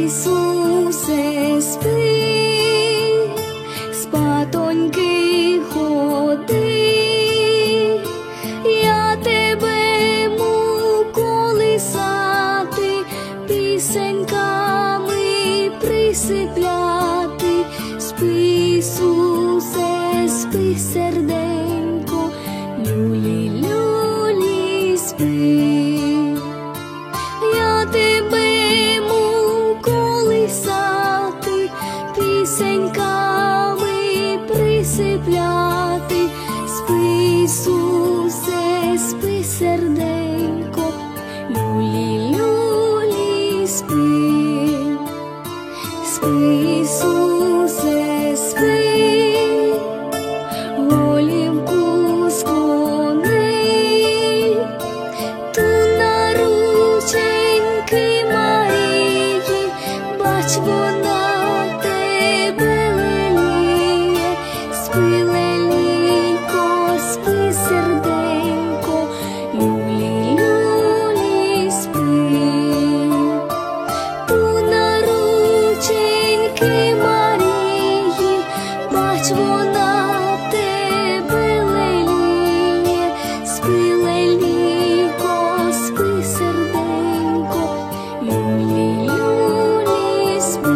Ісусе, спи, спатоньки ходи, я тебе колисати, пісеньками присипляти. Спи, Ісусе, спи, серденько, люлі, люлі, спи. Я тебе колисати, пісеньками присипляти. Спи, Ісусе, спи, серденько, люлі, люлі, спи. Спи, Ісусе, спи, голівку склони, ту на рученьки Марії, бач, вона тебе леліє. Спи, лелійко, спи, серденько, люлі, люлі, спи. Ту на рученьки Марії, бач, вона тебе леліє. Спи, лелійко, спи, серденько, люлі, люлі, спи.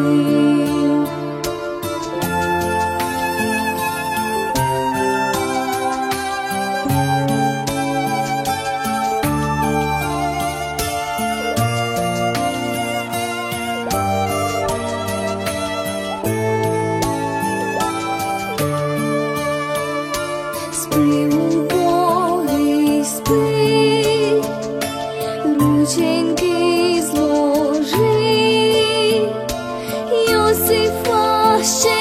Спи, убогий, спи, рученьки зложи, Йосифа ще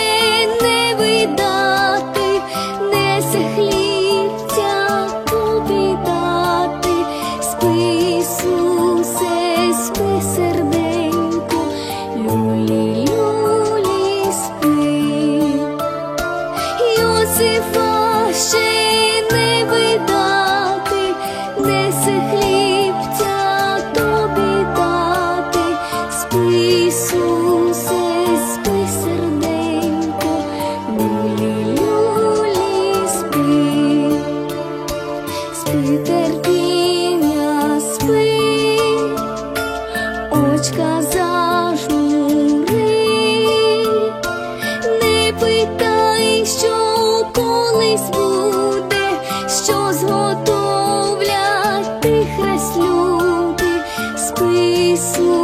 не видати, несе хлібця тобі дати. Спи, Ісусе, спи, серденько, люлі, люлі, спи. Йосифа ще не видати, несе хлібця тобі дати. Спи, Ісусе, спи, серденько, люлі, люлі, спи. Спи, терпіння, спи, очка зажмури, не питай, що колись буде, що зготовлять ти хрест люди. Спи, Ісусе,